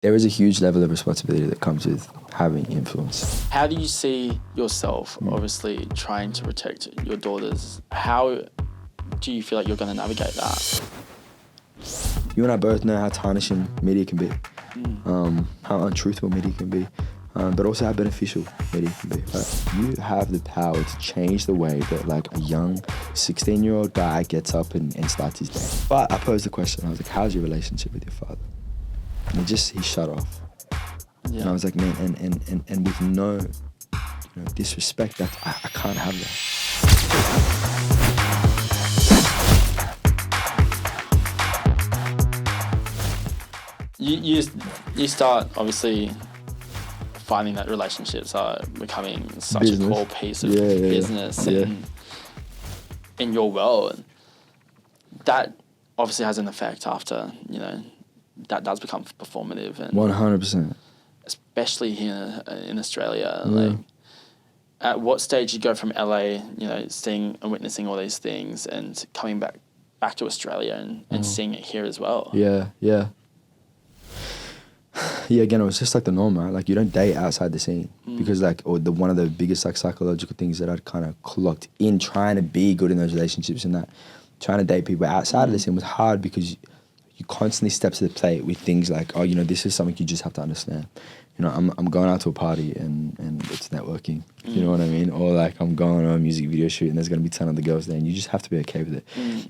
There is a huge level of responsibility that comes with having influence. How do you see yourself, obviously, trying to protect your daughters? How do you feel like you're going to navigate that? You and I both know how tarnishing media can be, how untruthful media can be, but also how beneficial media can be. Right? You have the power to change the way that like a young 16-year-old guy gets up and starts his day. But I posed the question, I was like, how's your relationship with your father? And he shut off. Yeah. And I was like, man, and with no disrespect, that I can't have that. You start obviously finding that relationships are becoming such a core piece of business in your world. That obviously has an effect after, that does become performative. And 100%. especially here in Australia. Like, at what stage you go from LA, seeing and witnessing all these things and coming back to Australia and seeing it here as well? Yeah, again, it was just like the norm, right? Like, you don't date outside the scene because one of the biggest like psychological things that I'd kind of clocked in trying to be good in those relationships and that trying to date people outside of the scene was hard because you constantly step to the plate with things like, this is something you just have to understand. I'm going out to a party and it's networking. You know what I mean? Or like I'm going on a music video shoot and there's going to be 10 other girls there and you just have to be okay with it.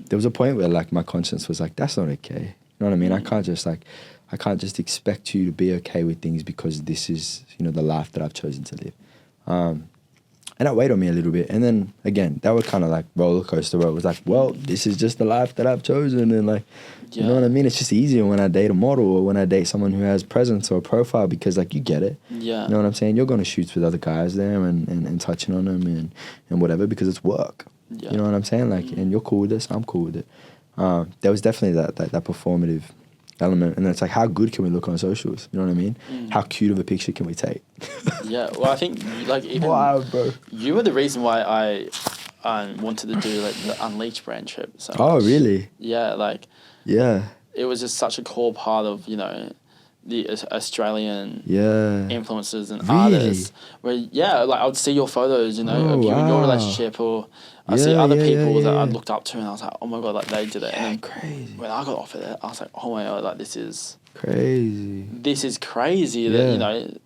There was a point where like my conscience was like, that's not okay. You know what I mean? I can't just expect you to be okay with things because this is, the life that I've chosen to live. And that weighed on me a little bit. And then again, that was kind of like roller coaster where it was like, well, this is just the life that I've chosen. And like, you know what I mean? It's just easier when I date a model or when I date someone who has presence or a profile because like you get it. Yeah. You know what I'm saying? You're going to shoot with other guys there and touching on them and whatever because it's work. Yeah. You know what I'm saying? Like, and you're cool with this, I'm cool with it. There was definitely that performative element, and it's like, how good can we look on socials? You know what I mean? How cute of a picture can we take? Yeah, well, I think like even bro. You were the reason why I wanted to do like the Unleashed brand trip. So really? Yeah, like it was just such a core part of the Australian influencers and artists. Where like I would see your photos, of you and your relationship, or I see other people that I looked up to, and I was like, oh my god, like they did it. And then crazy. When I got offered it, I was like, oh my god, like this is crazy. This is crazy that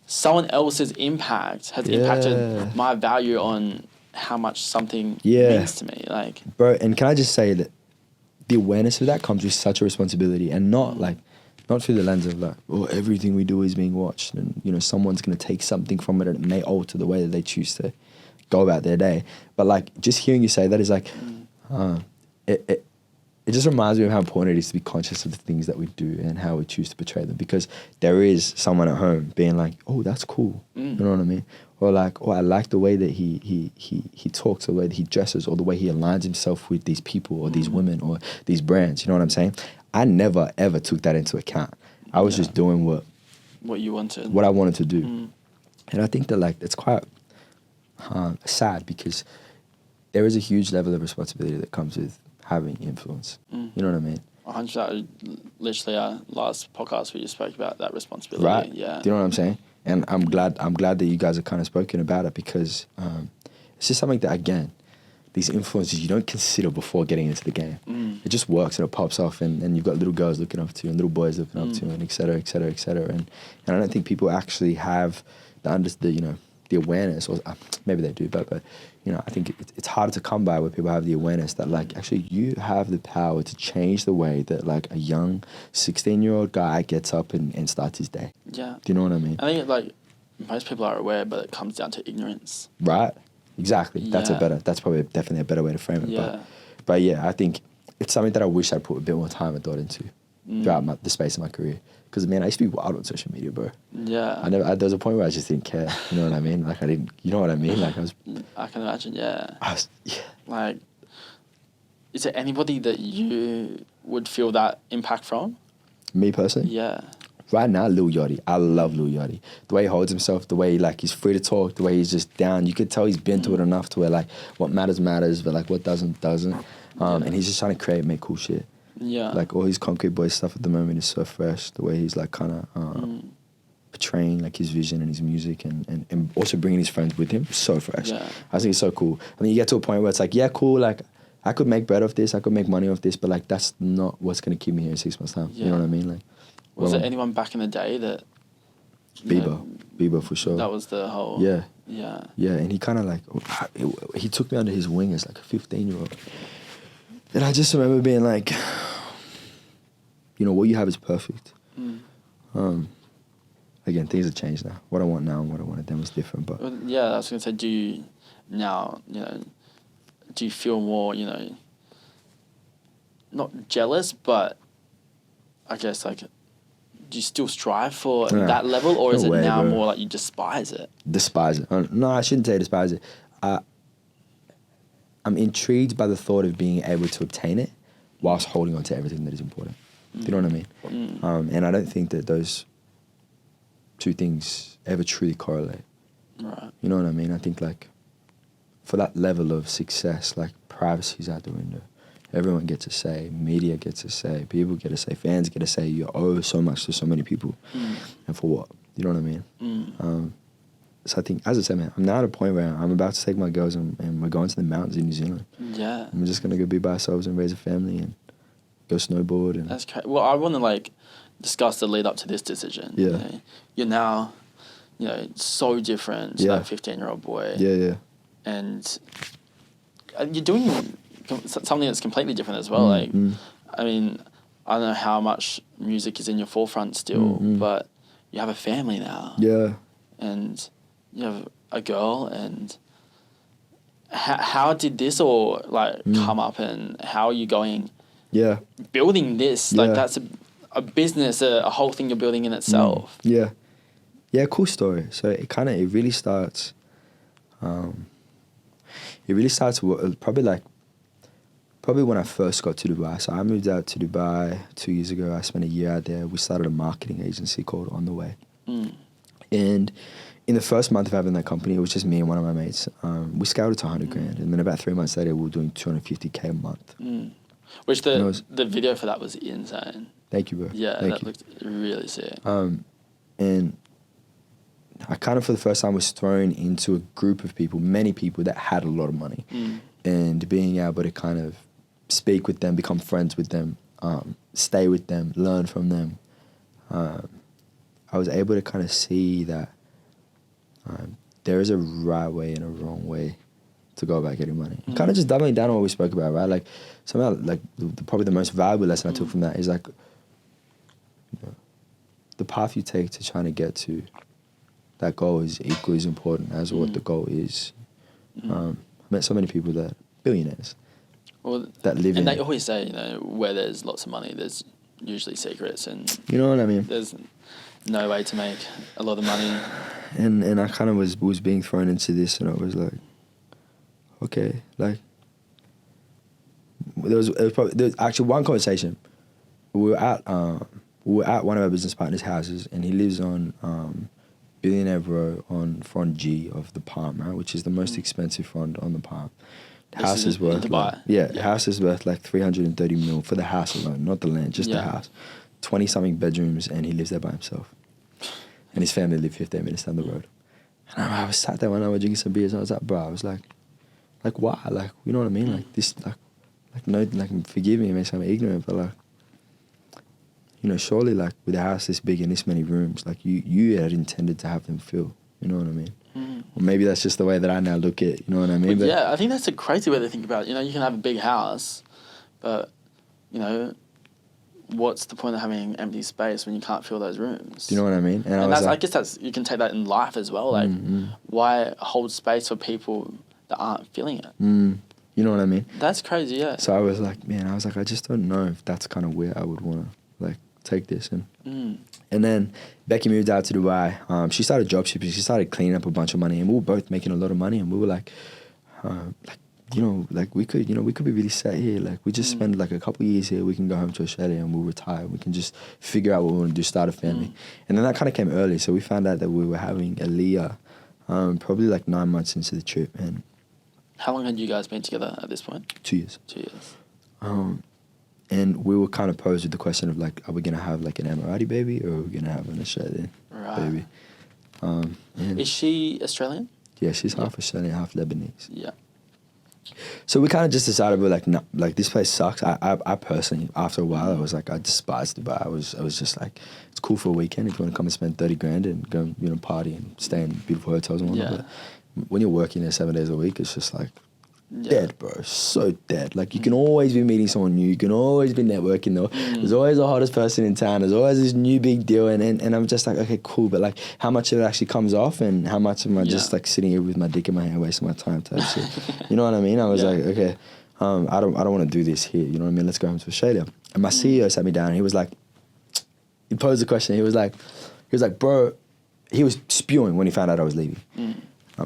someone else's impact has impacted my value on how much something means to me. Like, bro, and can I just say that the awareness of that comes with such a responsibility, and not through the lens of like, everything we do is being watched, and someone's gonna take something from it, and it may alter the way that they choose to go about their day. But like, just hearing you say that is like, it just reminds me of how important it is to be conscious of the things that we do and how we choose to portray them, because there is someone at home being like, oh, that's cool. You know what I mean? Or like, I like the way that he talks, or the way that he dresses, or the way he aligns himself with these people or these women or these brands. You know what I'm saying? I never ever took that into account. I was just doing what you wanted, what I wanted to do. And I think that like it's quite sad because there is a huge level of responsibility that comes with having influence. You know what I mean? 100%. Literally, our last podcast we just spoke about that responsibility. Right. Yeah. Do you know what I'm saying? And I'm glad that you guys have kind of spoken about it, because it's just something that, again, these influences you don't consider before getting into the game. It just works and it pops off, and you've got little girls looking up to you and little boys looking up to you, and et cetera, et cetera, et cetera. And I don't think people actually have the awareness, or maybe they do, but I think it's harder to come by where people have the awareness that like, actually you have the power to change the way that like a young 16-year-old guy gets up and starts his day. Yeah. Do you know what I mean? I think like most people are aware, but it comes down to ignorance. Right. Exactly. That's probably definitely a better way to frame it. Yeah. But yeah, I think it's something that I wish I'd put a bit more time and thought into throughout the space of my career. Because, man, I used to be wild on social media, bro. Yeah. There was a point where I just didn't care. You know what I mean? Like, you know what I mean? Like, I can imagine, Like, is there anybody that you would feel that impact from? Me personally? Yeah. Right now, Lil Yachty. I love Lil Yachty. The way he holds himself, the way he's free to talk, the way he's just down. You could tell he's been to it enough to where, like, what matters, but, like, what doesn't. And he's just trying to make cool shit. Yeah. Like all his Concrete Boy stuff at the moment is so fresh. The way he's like kind of portraying like his vision and his music and also bringing his friends with him. So fresh. Yeah. I think it's so cool. I mean, you get to a point where it's like, yeah, cool. Like I could make bread off this. I could make money off this, but like that's not what's gonna keep me here in 6 months' time. Yeah. You know what I mean? Like, was there anyone back in the day that? Bieber for sure. That was the whole. Yeah. Yeah. Yeah, and he kind of like he took me under his wing as like a 15-year-old, and I just remember being like, you know, what you have is perfect. Again, things have changed now. What I want now and what I wanted then was different. But yeah, I was gonna say, do you now, you know, do you feel more, you know, not jealous, but I guess like, do you still strive for that level, or is it now more like you despise it? Despise it? No, I shouldn't say despise it. I'm intrigued by the thought of being able to obtain it whilst holding on to everything that is important. Do you know what I mean? And I don't think that those two things ever truly correlate. Right. You know what I mean? I think like for that level of success, like privacy's out the window. Everyone gets a say, media gets a say, people get a say, fans get a say. You owe so much to so many people. And for what? You know what I mean? So I think, as I said, man, I'm now at a point where I'm about to take my girls and we're going to the mountains in New Zealand. Yeah. And we're just going to go be by ourselves and raise a family and go snowboard. And that's crazy. Well, I want to like discuss the lead up to this decision. Yeah. You know? You're now, you know, so different to that 15-year-old boy. Yeah, yeah. And you're doing something that's completely different as well. I mean, I don't know how much music is in your forefront still, but you have a family now. Yeah. And you have a girl, and how did this all like come up, and how are you going? Yeah. Building this, like that's a business, a whole thing you're building in itself. Yeah. Yeah, cool story. So it really starts, probably when I first got to Dubai. So I moved out to Dubai 2 years ago. I spent a year out there. We started a marketing agency called On The Way. And in the first month of having that company, it was just me and one of my mates. We scaled it to 100 grand. And then about 3 months later, we were doing 250K a month. Which the video for that was insane. Thank you, bro. Yeah, that looked really sick. And I kind of, for the first time, was thrown into a group of people, many people that had a lot of money. And being able to kind of speak with them, become friends with them, stay with them, learn from them. I was able to kind of see that there is a right way and a wrong way to go about getting money. Kind of just doubling down on what we spoke about, right? Like somehow, like probably the most valuable lesson I took from that is like, you know, the path you take to trying to get to that goal is equally as important as what the goal is. I met so many people that billionaires that live and they always say, you know, where there's lots of money, there's usually secrets, and you know what I mean. There's no way to make a lot of money. And I kind of was being thrown into this, and I was like, okay, like there was actually one conversation. We were at one of our business partners' houses, and he lives on Billionaire Row on Front G of the Palm, right, which is the most expensive front on the Palm. The house is worth the house is worth like 330 mil for the house alone, not the land, just the house. 20-something bedrooms, and he lives there by himself. And his family live 15 minutes down the road. And I was sat there one hour drinking some beers, and I was like, bro, I was like why? Like, you know what I mean? Like this, forgive me, it makes me ignorant, but like, you know, surely like with a house this big and this many rooms, like you had intended to have them fill. You know what I mean? Or maybe that's just the way that I now look at it, you know what I mean? But yeah, I think that's a crazy way to think about it. You know, you can have a big house, but, you know, what's the point of having empty space when you can't fill those rooms? Do you know what I mean? And I guess you can take that in life as well. Like, why hold space for people that aren't filling it? You know what I mean? That's crazy, yeah. So I was like, I just don't know if that's kind of where I would want to, like, take this. And then Becky moved out to Dubai. She started job shipping. She started cleaning up a bunch of money, and we were both making a lot of money, and we were like, you know, like we could be really set here. Like we just spend like a couple of years here. We can go home to Australia and we'll retire. We can just figure out what we want to do, start a family. And then that kind of came early. So we found out that we were having Aaliyah probably like 9 months into the trip. And how long had you guys been together at this point? 2 years. 2 years. And we were kind of posed with the question of like, are we gonna have like an Emirati baby, or are we gonna have an Australian baby? Is she Australian? Yeah, she's half Australian, half Lebanese. Yeah. So we kind of just decided, we're like, no, like this place sucks. I personally, after a while, I was like, I despised Dubai. I was just like, it's cool for a weekend if you want to come and spend 30 grand and go, you know, party and stay in beautiful hotels and whatnot. Yeah. But when you're working there 7 days a week, it's just like dead, bro. So dead. Like you can always be meeting someone new. You can always be networking though. There's always the hottest person in town. There's always this new big deal. And I'm just like, okay, cool. But like how much of it actually comes off, and how much am I just like sitting here with my dick in my hand wasting my time type shit. You know what I mean? I was like, okay, I don't want to do this here. You know what I mean? Let's go home to Australia. And my CEO sat me down and he was like, he posed the question. He was like, bro, he was spewing when he found out I was leaving.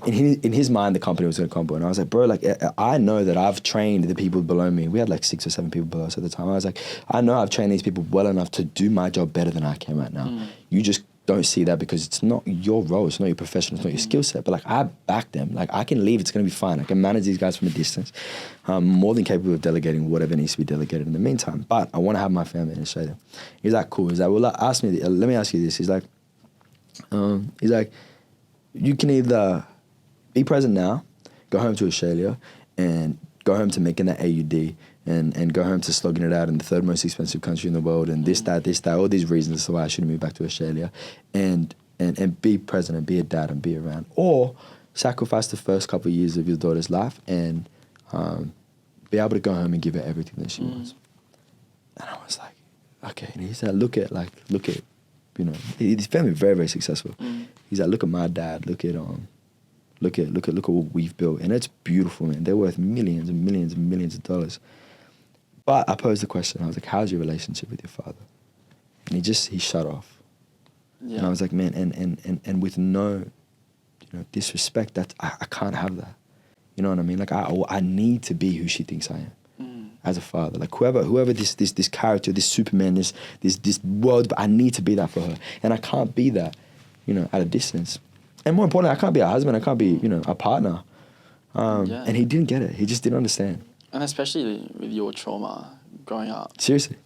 In his mind, the company was going to crumble. And I was like, bro, like, I know that I've trained the people below me. We had like 6 or 7 people below us at the time. I was like, I know I've trained these people well enough to do my job better than I can right now. You just don't see that because it's not your role. It's not your profession. It's not your skill set. But like, I back them. Like, I can leave. It's going to be fine. I can manage these guys from a distance. I'm more than capable of delegating whatever needs to be delegated in the meantime. But I want to have my family in Australia. He's like, cool. He's like, well, let me ask you this. He's like, you can either be present now, go home to Australia, and go home to making that AUD, and go home to slugging it out in the 3rd most expensive country in the world, and this, that, all these reasons as to why I shouldn't move back to Australia, and be present and be a dad and be around. Or sacrifice the first couple of years of your daughter's life and be able to go home and give her everything that she wants. And I was like, okay. And he said, look at, you know, his family very, very successful. He's like, look at my dad, look at what we've built, and it's beautiful, man. They're worth millions and millions and millions of dollars. But I posed the question. I was like, "How's your relationship with your father?" And he shut off. Yeah. And I was like, "Man," and with no, you know, disrespect, that I can't have that. You know what I mean? Like I need to be who she thinks I am as a father. Like whoever this character, this Superman, this world, but I need to be that for her, and I can't be that, you know, at a distance. And more importantly, I can't be a husband. I can't be, you know, a partner. And he didn't get it. He just didn't understand. And especially with your trauma growing up. Seriously.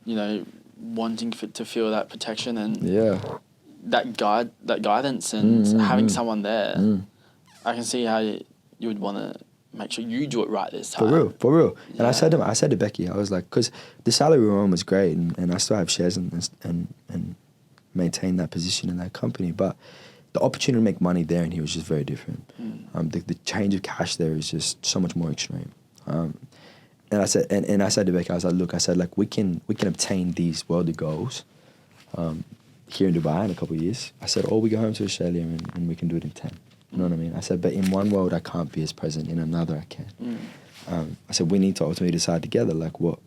You know, wanting to feel that protection and that guidance and having someone there. I can see how you would want to make sure you do it right this time. For real. Yeah. And I said to Becky, I was like, because the salary we were on was great, and I still have shares and maintain that position in that company, but the opportunity to make money there and here was just very different. The change of cash there is just so much more extreme. And I said to Becky, I was like, we can obtain these worldly goals here in Dubai in a couple of years. I said, or we go home to Australia and we can do it in 10. You know what I mean? I said, but in one world I can't be as present, in another I can. I said, we need to ultimately decide together, like what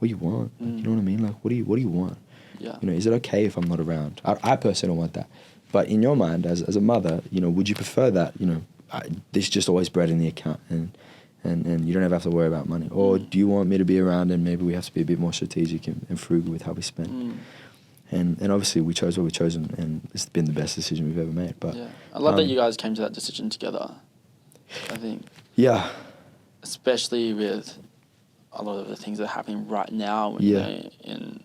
you want. Like, you know what I mean? Like what do you want? Yeah. You know, is it okay if I'm not around? I personally don't want that. But in your mind, as a mother, you know, would you prefer that, you know, there's just always bread in the account and you don't ever have to worry about money? Or do you want me to be around and maybe we have to be a bit more strategic and frugal with how we spend? And obviously we chose what we chose, and it's been the best decision we've ever made. But I love that you guys came to that decision together, I think. Yeah. Especially with a lot of the things that are happening right now you know, in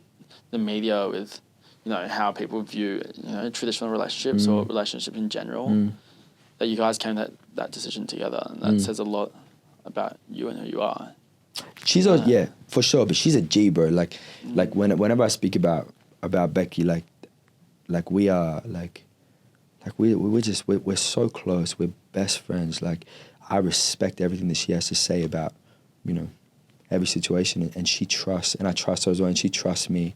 the media with, you know, how people view, you know, traditional relationships or relationships in general, that you guys came to that decision together. And that says a lot about you and who you are. She's for sure, but she's a G, bro. Like whenever I speak about Becky, like we are, we're so close. We're best friends. Like I respect everything that she has to say about, you know, every situation, and she trusts, and I trust her as well, and she trusts me.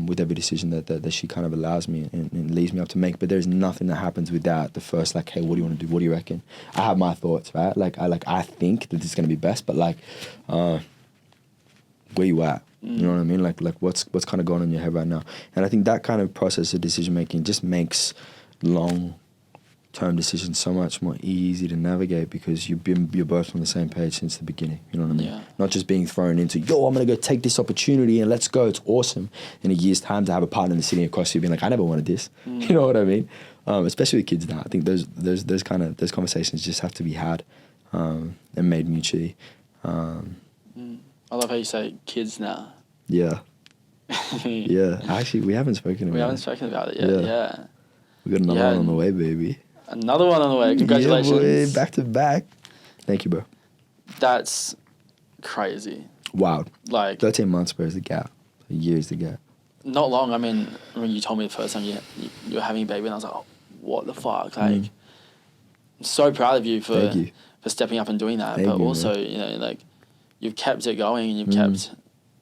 With every decision that she kind of allows me and leaves me up to make. But there's nothing that happens without the first, like, hey, what do you want to do? What do you reckon? I have my thoughts, right? I think that this is going to be best, but where you at? You know what I mean? Like what's kind of going on in your head right now? And I think that kind of process of decision making just makes long-term decisions so much more easy to navigate, because you're both on the same page since the beginning. You know what I mean? Yeah. Not just being thrown into, yo, I'm gonna go take this opportunity and let's go. It's awesome. In a year's time, to have a partner that's sitting across you being like, I never wanted this. You know what I mean? Especially with kids now, I think those conversations just have to be had and made mutually. A I love how you say kids now. Yeah. Yeah. Actually, we haven't spoken about it. We haven't spoken about it yet. Yeah. We got another one on the way, baby. Another one on the way. Congratulations. Yeah, boy. Back to back. Thank you, bro. That's crazy. Wow. Like 13 months, bro, is the gap. A year is the gap. Not long. I mean, when you told me the first time you were having a baby, and I was like, oh, what the fuck? Like, I'm so proud of you for stepping up and doing that. But also, you know, like, you've kept it going and you've kept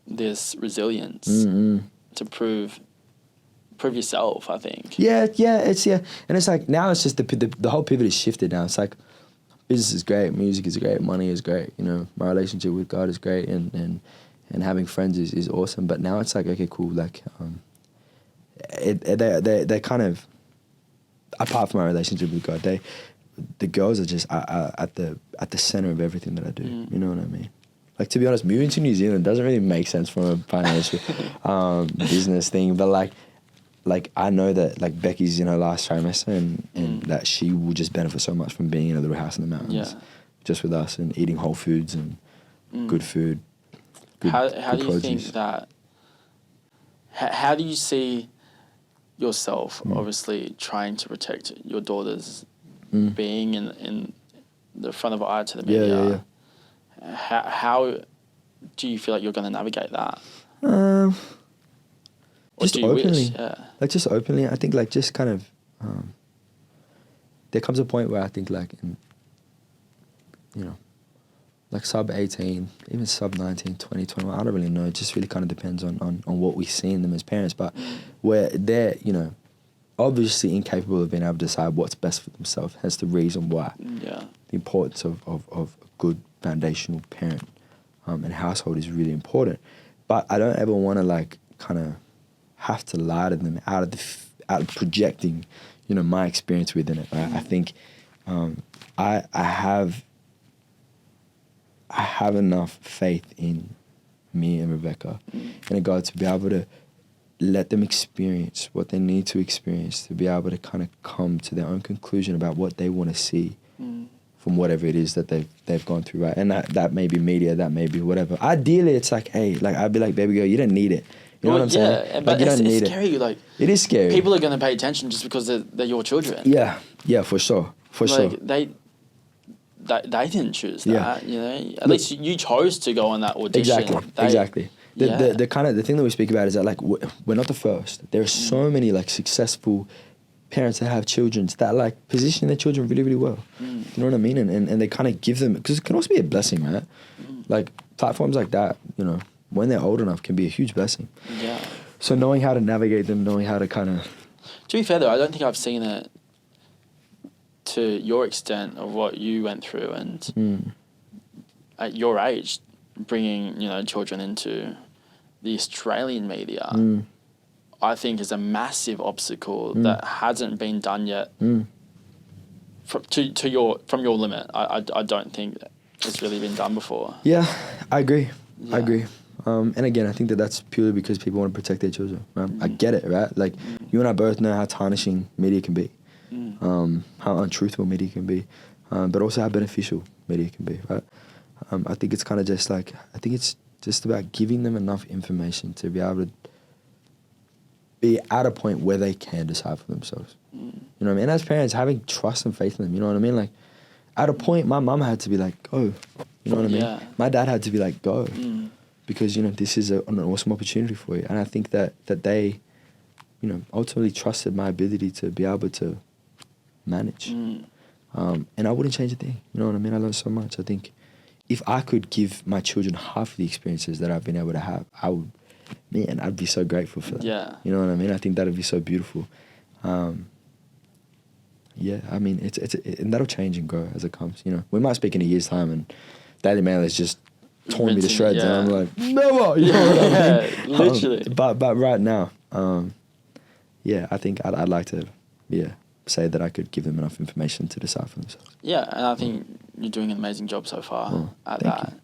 this resilience to prove yourself, I think. Yeah, and it's like now it's just the whole pivot is shifted now. It's like business is great, music is great, money is great, you know, my relationship with God is great, and having friends is awesome. But now it's like, okay, cool, like they kind of, apart from my relationship with God, the girls are just at the center of everything that I do. You know what I mean? Like, to be honest, moving to New Zealand doesn't really make sense from a financial business thing, but like I know that like Becky's in her last trimester and that she will just benefit so much from being in a little house in the mountains, just with us and eating whole foods and good food. How do you think that? How do you see yourself obviously trying to protect your daughters being in the front of eye to the media? How do you feel like you're going to navigate that? Just openly, like just openly. I think like just kind of, there comes a point where I think like, you know, like sub 18, even sub 19, 20, 21, I don't really know. It just really kind of depends on what we see in them as parents. But where they're, you know, obviously incapable of being able to decide what's best for themselves. Hence the reason why the importance of a good foundational parent and household is really important. But I don't ever want to like kind of have to lie to them out of projecting, you know, my experience within it. Right? I think I have enough faith in me and Rebecca and in God to be able to let them experience what they need to experience, to be able to kind of come to their own conclusion about what they want to see from whatever it is that they've gone through, right? And that may be media, that may be whatever. Ideally, it's like, hey, like I'd be like, baby girl, you don't need it. You know what I'm saying? Yeah, but like, it's scary. Like, it is scary. People are going to pay attention just because they're your children. Yeah, for sure. They didn't choose that, you know. At least you chose to go on that audition. Exactly. The kind of the thing that we speak about is that like we're not the first. There are so many like successful parents that have children that like position their children really, really well. You know what I mean? And they kind of give them, because it can also be a blessing, right? Like platforms like that, you know, when they're old enough can be a huge blessing. Yeah. So knowing how to navigate them, knowing how to kind of... To be fair though, I don't think I've seen it to your extent of what you went through, and at your age, bringing, you know, children into the Australian media, I think is a massive obstacle that hasn't been done yet. From your limit, I don't think it's really been done before. Yeah, I agree. Yeah. I agree. And again, I think that's purely because people want to protect their children. Right? I get it, right? Like you and I both know how tarnishing media can be, how untruthful media can be, but also how beneficial media can be, right? I think it's kind of just like, I think it's just about giving them enough information to be able to be at a point where they can decide for themselves. You know what I mean? As parents, having trust and faith in them, you know what I mean? Like, at a point, my mum had to be like, go. You know what I mean? My dad had to be like, go. Because, you know, this is an awesome opportunity for you. And I think that they, you know, ultimately trusted my ability to be able to manage. And I wouldn't change a thing. You know what I mean? I learned so much. I think if I could give my children half of the experiences that I've been able to have, I'd be so grateful for that. Yeah. You know what I mean? I think that'd be so beautiful. Yeah, I mean, and that'll change and grow as it comes. You know, we might speak in a year's time and Daily Mail is just torn me to shreds, and I'm like, never. You know what I mean? Literally. But right now, I think I'd like to, say that I could give them enough information to decide for themselves. Yeah, and I think you're doing an amazing job so far at that.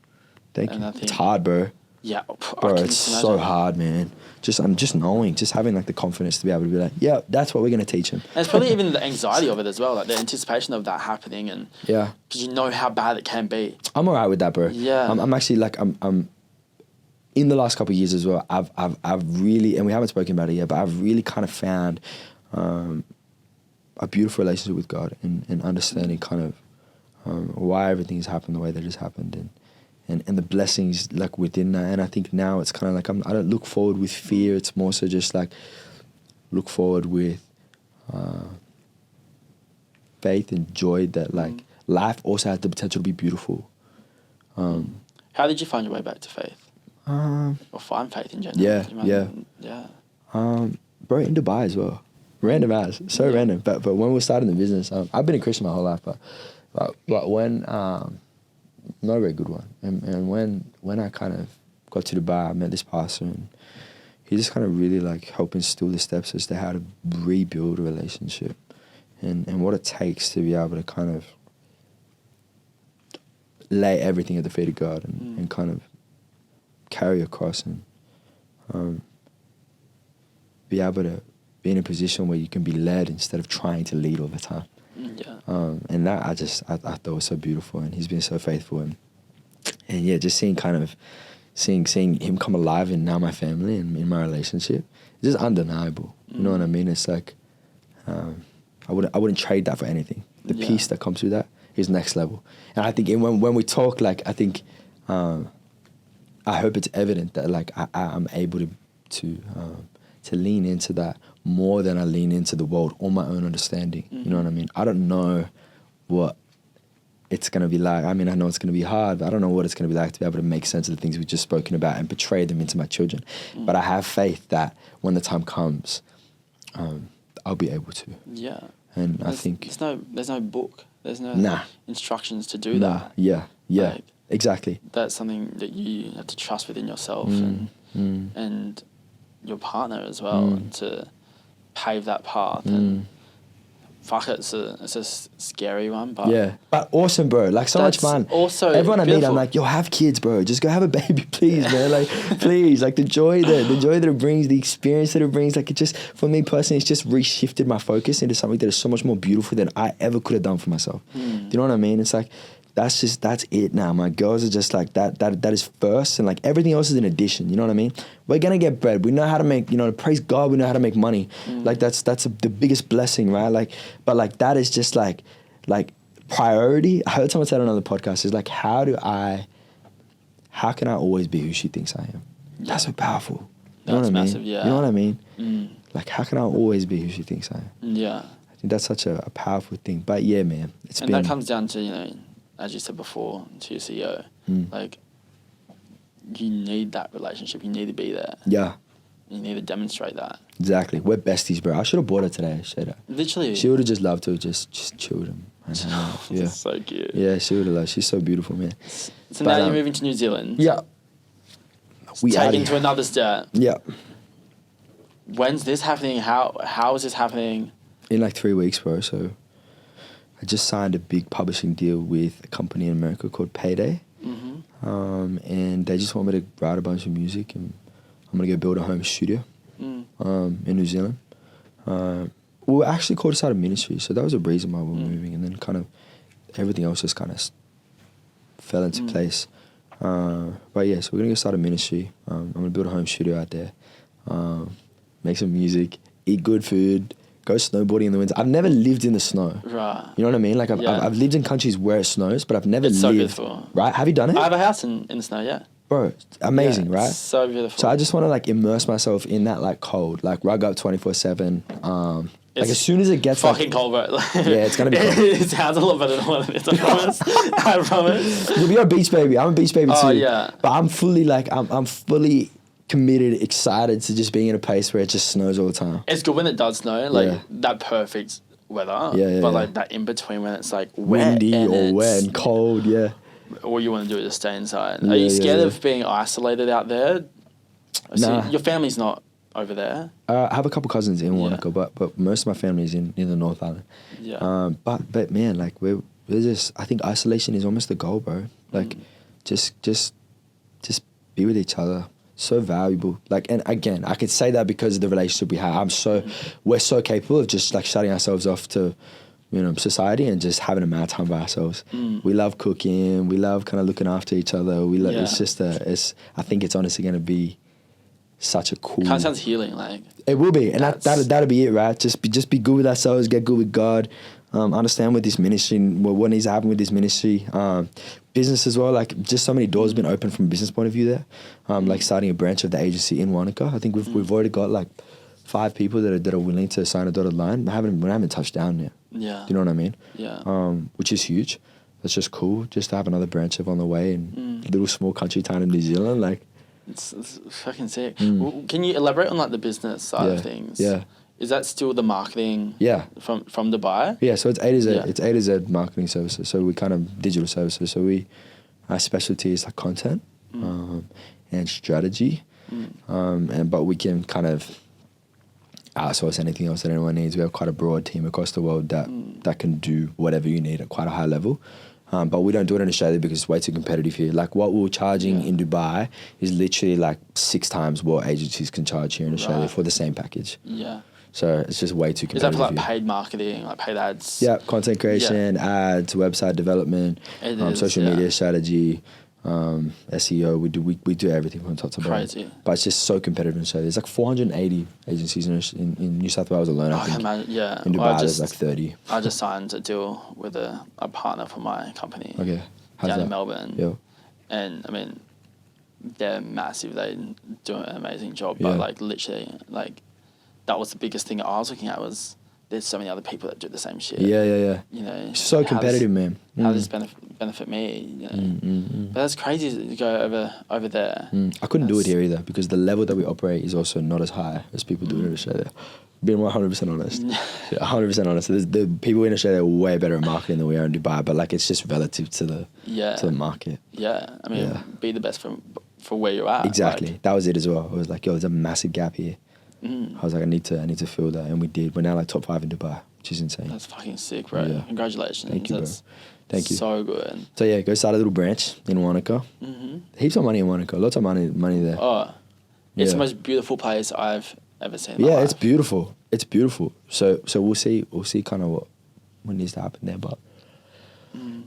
Thank you. It's hard, bro. Yeah, bro, it's so hard, man. I'm just knowing, just having like the confidence to be able to be like, yeah, that's what we're gonna teach him. And it's probably even the anxiety of it as well, like the anticipation of that happening, and because you know how bad it can be. I'm alright with that, bro. Yeah, I'm actually like I'm in the last couple of years as well, I've really, and we haven't spoken about it yet, but I've really kind of found a beautiful relationship with God and understanding kind of why everything's happened the way that it's happened and the blessings like within that. And I think now it's kind of like I don't look forward with fear. It's more so just like look forward with faith and joy that like life also has the potential to be beautiful. How did you find your way back to faith? Or find faith in general? Yeah. Bro, in Dubai as well. Random as, so random. But when we were starting the business, I've been a Christian my whole life, but when not a very good one. And when I kind of got to Dubai, I met this pastor, and he just kind of really like helped instill the steps as to how to rebuild a relationship, and what it takes to be able to kind of lay everything at the feet of God and kind of carry a cross and be able to be in a position where you can be led instead of trying to lead all the time. And that I thought was so beautiful, and he's been so faithful, and yeah, just seeing him come alive in now my family and in my relationship, it's just undeniable. You know what I mean? It's like I wouldn't trade that for anything. The peace that comes through that is next level. And I think when we talk, like I think I hope it's evident that like I'm able to lean into that more than I lean into the world on my own understanding. You know what I mean? I don't know what it's going to be like. I mean, I know it's going to be hard, but I don't know what it's going to be like to be able to make sense of the things we've just spoken about and portray them into my children. But I have faith that when the time comes, I'll be able to. Yeah. And I think... There's no book. There's no instructions to do that. Yeah. Like, exactly. That's something that you have to trust within yourself and your partner as well to pave that path. And fuck it, it's a scary one, but yeah, but awesome, bro. Like so much fun. Also, everyone beautiful. I meet, I'm like, yo, have kids, bro. Just go have a baby, please, man. Like, please, like the joy that it brings, the experience that it brings. Like, it just, for me personally, it's just reshifted my focus into something that is so much more beautiful than I ever could have done for myself. Do you know what I mean? It's like, that's it now. My girls are just like that is first, and like everything else is an addition. You know what I mean? We're gonna get bread. We know how to make, praise God, we know how to make money. Like that's the biggest blessing, right? Like, but like that is just like priority. I heard someone say on another podcast, is like, how can I always be who she thinks I am? That's so powerful. You know what I mean? Massive, yeah. You know what I mean? Like, how can I always be who she thinks I am? Yeah. I think that's such a powerful thing. But yeah, man, and that comes down to, as you said before, to your CEO, like, you need that relationship. You need to be there. Yeah. You need to demonstrate that. Exactly. We're besties, bro. I should have bought her today. Literally. She would have just loved to just chill with him. Yeah. That's so cute. Yeah, she would have loved. She's so beautiful, man. So now you're moving to New Zealand. Yeah. Taking to another step. Yeah. When's this happening? How is this happening? In like 3 weeks, bro. So I just signed a big publishing deal with a company in America called Payday. And they just want me to write a bunch of music, and I'm going to go build a home studio in New Zealand. We were actually called to start a ministry, so that was a reason why we were moving, and then kind of everything else just kind of fell into place. But yeah, so we're going to go start a ministry. I'm going to build a home studio out there, make some music, eat good food, go snowboarding in the winter. I've never lived in the snow. Right. You know what I mean? Like I've lived in countries where it snows, but I've never lived. So beautiful. Right? Have you done it? I have a house in the snow, yeah. Bro, amazing, right? So beautiful. So I just want to like immerse myself in that like cold, like rug up 24/7. Like as soon as it gets fucking cold, bro. Yeah, it's gonna be cold. It sounds a lot better than what it is. I promise. I promise. You're a beach baby. I'm a beach baby too. Oh yeah. But I'm fully I'm fully committed, excited to just being in a place where it just snows all the time. It's good when it does snow, like that perfect weather. But like that in between when it's like windy or wet and cold. Yeah. All you want to do is just stay inside. Are you scared of being isolated out there? Nah. Your family's not over there. I have a couple cousins in Wanaka, but most of my family is in the North Island. Yeah. But man, like we're just, I think isolation is almost the goal, bro. Like just be with each other. So valuable. Like, and again, I could say that because of the relationship we have. We're so capable of just like shutting ourselves off to society and just having a mad time by ourselves. We love cooking. We love kind of looking after each other. It's just I think it's honestly going to be such a cool. Kind of sounds healing, like. It will be, and that'll be it, right? Just be good with ourselves, get good with God. Understand with this ministry, what needs to happen with this ministry. Business as well, like just so many doors been opened from a business point of view there. Like starting a branch of the agency in Wanaka. I think we've already got like 5 people that are willing to sign a dotted line. We haven't touched down yet. Yeah. Do you know what I mean? Yeah. Which is huge. That's just cool. Just to have another branch on the way in little small country town in New Zealand, like. It's fucking sick. Well, can you elaborate on like the business side of things? Yeah. Is that still the marketing? Yeah. From Dubai? Yeah. So it's A to Z. Yeah. It's A to Z marketing services. So we kind of digital services. So our specialty is like content, and strategy, but we can kind of outsource anything else that anyone needs. We have quite a broad team across the world that can do whatever you need at quite a high level. But we don't do it in Australia because it's way too competitive here. Like what we're charging in Dubai is literally like 6 times what agencies can charge here in Australia for the same package. Yeah. So it's just way too competitive. Is that for like paid marketing, like paid ads? Yeah, content creation, ads, website development, social media strategy, SEO. We do everything from top to bottom. Crazy. But it's just so competitive in Australia. There's like 480 agencies in New South Wales alone. I think. In Dubai, there's like 30. I just signed a deal with a partner for my company. Okay. Down in Melbourne. Yeah. And I mean, they're massive. They do an amazing job. But like literally, like that was the biggest thing I was looking at was there's so many other people that do the same shit. Yeah. You know, so competitive, man. How does this benefit me? You know? But that's crazy to go over there. I couldn't do it here either because the level that we operate is also not as high as people do in Australia. Being 100% honest. 100% honest. The people in Australia are way better at marketing than we are in Dubai, but like it's just relative to the market. Yeah. I mean, be the best for where you're at. Exactly. Like, that was it as well. I was like, yo, there's a massive gap here. I was like, I need to fill that, and we did. We're now like top 5 in Dubai, which is insane. That's fucking sick, bro. Yeah. Congratulations. Thank you, bro. Thank you. So good. So yeah, go start a little branch in Wanaka. Heaps of money in Wanaka. Lots of money there. Oh, it's the most beautiful place I've ever seen. Yeah, it's beautiful. It's beautiful. So we'll see kind of what needs to happen there, but.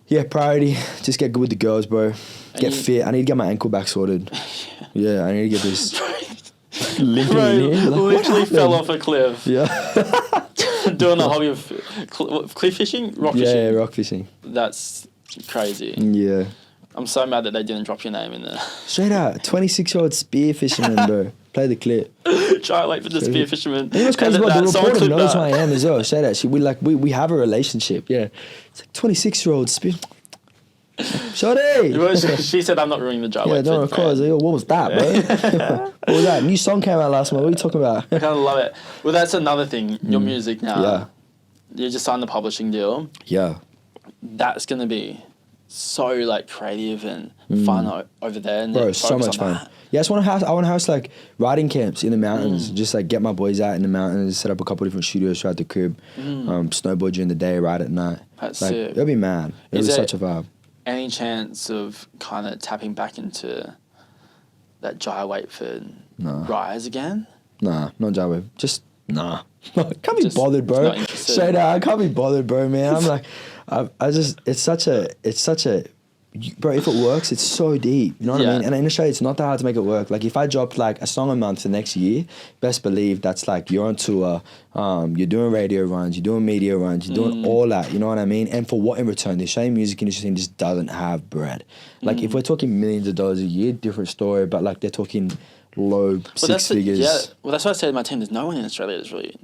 Yeah, priority. Just get good with the girls, bro. Get fit. I need to get my ankle back sorted. Yeah, I need to get this. Literally fell off a cliff. Yeah. Doing the hobby of cliff fishing? Rock fishing? Yeah, rock fishing. That's crazy. Yeah. I'm so mad that they didn't drop your name in there. Straight out, 26-year-old spear fisherman, bro. Play the clip. Try to wait for the spear fisherman. You know what's crazy about the reporter knows who I am as well. Straight out. We have a relationship. Yeah. It's like 26-year-old spear. Shorty! She said I'm not ruining the job. Yeah, no, of course. Yo, what was that, bro? What was that? New song came out last month. What are you talking about? I kind of love it. Well, that's another thing. Your music now. Yeah. You just signed the publishing deal. Yeah. That's going to be so like creative and fun over there. And bro, so much fun. Yeah, I want to house like riding camps in the mountains. Just like get my boys out in the mountains, set up a couple different studios throughout the crib, snowboard during the day, ride at night. That's like, sick. It'll be mad. It'll be such a vibe. Any chance of kind of tapping back into that Jai Waetford rise again? Nah, not Jai Waetford. Just nah. Can't be bothered, bro. Straight out, I can't be bothered, bro, man. I'm like, it's such a, bro, if it works, it's so deep. You know what I mean? And in Australia, it's not that hard to make it work. Like, if I dropped, like, a song a month for next year, best believe that's, like, you're on tour, you're doing radio runs, you're doing media runs, you're doing all that, you know what I mean? And for what in return? The Australian music industry just doesn't have bread. Like, if we're talking millions of dollars a year, different story, but, like, they're talking low six figures. Well, that's what I said to my team. There's no one in Australia that's really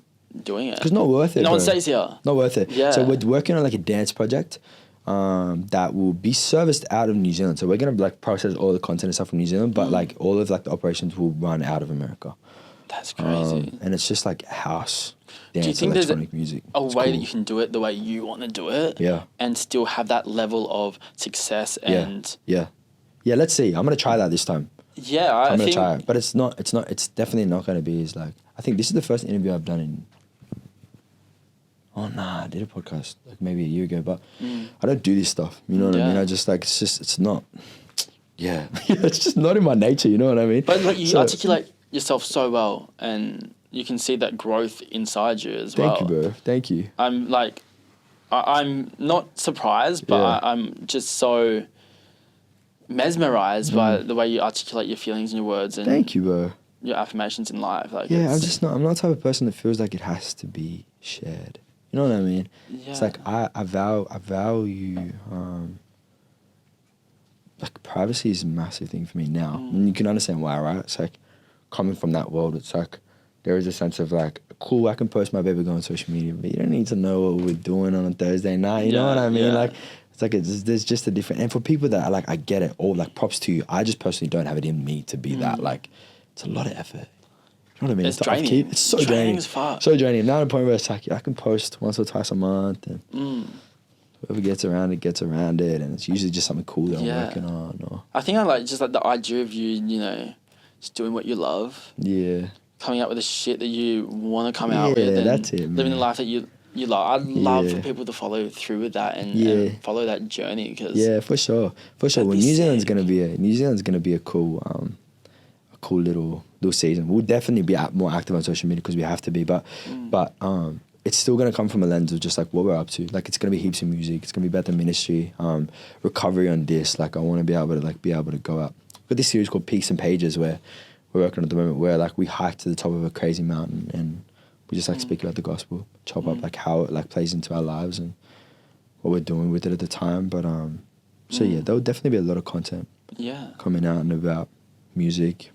doing it. Because not worth it, No one stays here. Not worth it. Yeah. So we're working on, like, a dance project. That will be serviced out of New Zealand. So we're gonna like process all the content and stuff from New Zealand, but like all of like the operations will run out of America. That's crazy. And it's just like house dance, do you think electronic there's music. a way that you can do it the way you want to do it? Yeah. And still have that level of success and yeah. Let's see. I'm gonna try that this time. Yeah, I'm gonna try it, but it's definitely not gonna be as like. I think this is the first interview I've done in. Oh nah, I did a podcast like maybe a year ago, but I don't do this stuff. You know what I mean? I just like it's not. Yeah, it's just not in my nature. You know what I mean? But like you articulate yourself so well, and you can see that growth inside you as well. Thank you, bro. Thank you. I'm like, I'm not surprised, but I'm just so mesmerized by the way you articulate your feelings and your words and thank you, bro. Your affirmations in life. Like, I'm not the type of person that feels like it has to be shared. You know what I mean? Yeah. It's like I value like privacy is a massive thing for me now. And you can understand why, right? It's like coming from that world, it's like there is a sense of like, cool, I can post my baby girl on social media, but you don't need to know what we're doing on a Thursday night. You know what I mean? Yeah. Like, it's like there's just a different, and for people that are like, I get it, all like props to you. I just personally don't have it in me to be that. Like, it's a lot of effort. You know what I mean? It's draining. It's so draining. So draining. Now to the point where it's like I can post once or twice a month, and whoever gets around it gets around it, and it's usually just something cool that I'm working on. Or I think I like just like the idea of you, you know, just doing what you love. Yeah. Coming out with the shit that you want to come out with. Yeah, and that's it, man. Living the life that you love. I'd love for people to follow through with that and follow that journey. Cause for sure. Well, New Zealand's gonna be a cool little season. We'll definitely be more active on social media because we have to be, but it's still gonna come from a lens of just like what we're up to. Like, it's gonna be heaps of music. It's gonna be about the ministry, recovery on this. Like, I want to be able to go out. We've got this series called Peaks and Pages where we're working at the moment, where like we hike to the top of a crazy mountain and we just like speak about the gospel, chop up like how it like plays into our lives and what we're doing with it at the time. But so there'll definitely be a lot of content coming out and about music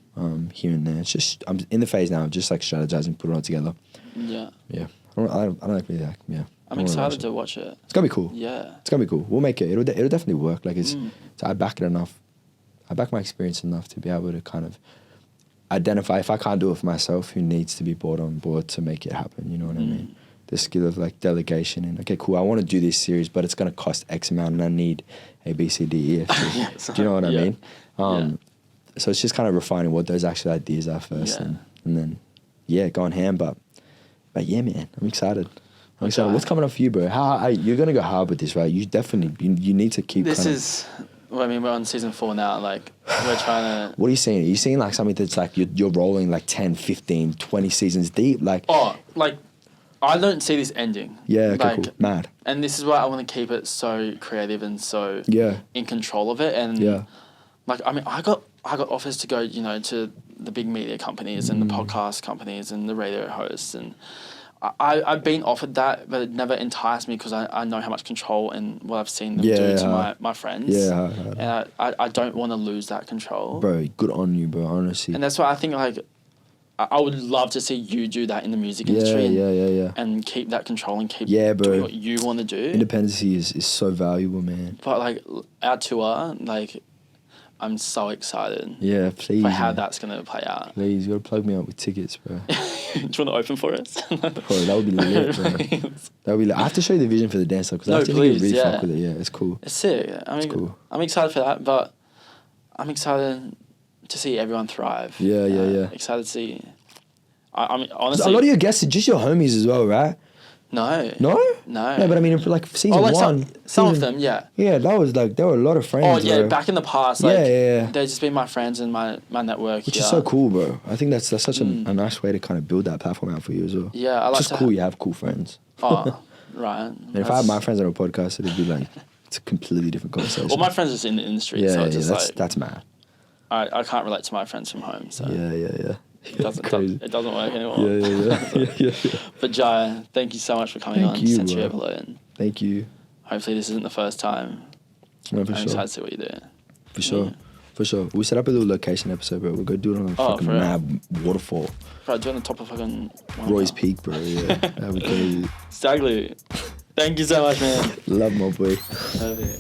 here and there. It's just I'm in the phase now of just like strategizing, put it all together. I don't like really like I'm excited to watch it. It's gonna be cool. It's gonna be cool. We'll make it. It'll definitely work. Like it's so I back it enough. I back my experience enough to be able to kind of identify, if I can't do it for myself, who needs to be brought on board to make it happen. You know what I mean? The skill of like delegation and okay, cool, I want to do this series, but it's gonna cost X amount and I need A, B, C, D, E, F, G. Do you know what I mean? So it's just kind of refining what those actual ideas are first, and then going ham. But yeah, man, I'm excited. What's coming up for you, bro? You're gonna go hard with this, right? You definitely you need to keep. Well, I mean, we're on season 4 now. Like, we're trying to... What are you seeing? Are you seeing, like, something that's, like, you're rolling, like, 10, 15, 20 seasons deep? Like... Oh, like, I don't see this ending. Yeah, okay, like, cool. Mad. And this is why I want to keep it so creative and so in control of it. And, like, I mean, I got offers to go, you know, to the big media companies and the podcast companies and the radio hosts, and... I've been offered that, but it never enticed me because I know how much control and what I've seen them do to my friends. And I don't want to lose that control. Bro, good on you, bro, honestly. And that's why I think, like, I would love to see you do that in the music industry. And keep that control and keep doing what you want to do. Independency is so valuable, man. But, like, our tour, like... I'm so excited. Yeah, please. For how that's going to play out. Please, you got to plug me up with tickets, bro. Do you want to open for us? Bro, that would be lit, bro. That would be lit. I have to show you the vision for the dance because I think you really fuck with it. Yeah, it's cool. It's sick. I mean, cool. I'm excited for that, but I'm excited to see everyone thrive. Yeah. Excited to see... I mean, honestly... A lot of your guests are just your homies as well, right? No. No? No, but I mean, for like season one. Some of them, yeah. Yeah, that was like, there were a lot of friends. Oh, yeah, bro. back in the past, like, they've just been my friends and my network. Which is so cool, bro. I think that's such a nice way to kind of build that platform out for you as well. Yeah, I like it's just cool you have cool friends. Oh, right. And if I had my friends on a podcast, it'd be like, it's a completely different conversation. Well, my friends are just in the industry, so it's just that's mad. I can't relate to my friends from home, so. Yeah. It doesn't work anymore. Yeah. But Jai, thank you so much for coming on Sensory Overload. Thank you. Hopefully this isn't the first time. No, for I'm sure. excited to see what you do. For sure. We set up a little location episode, bro. We're going to do it on a fucking mad waterfall. Bro, do it on the top of fucking... Roy's Peak, bro. Yeah. That would crazy. Stagly. Thank you so much, man. Love my boy. Love it.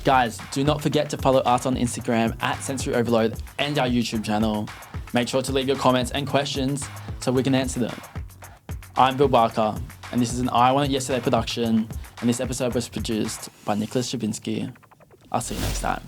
Guys, do not forget to follow us on Instagram at Sensory Overload and our YouTube channel. Make sure to leave your comments and questions so we can answer them. I'm Bill Barker, and this is an I Want It Yesterday production, and this episode was produced by Nicholas Shabinsky. I'll see you next time.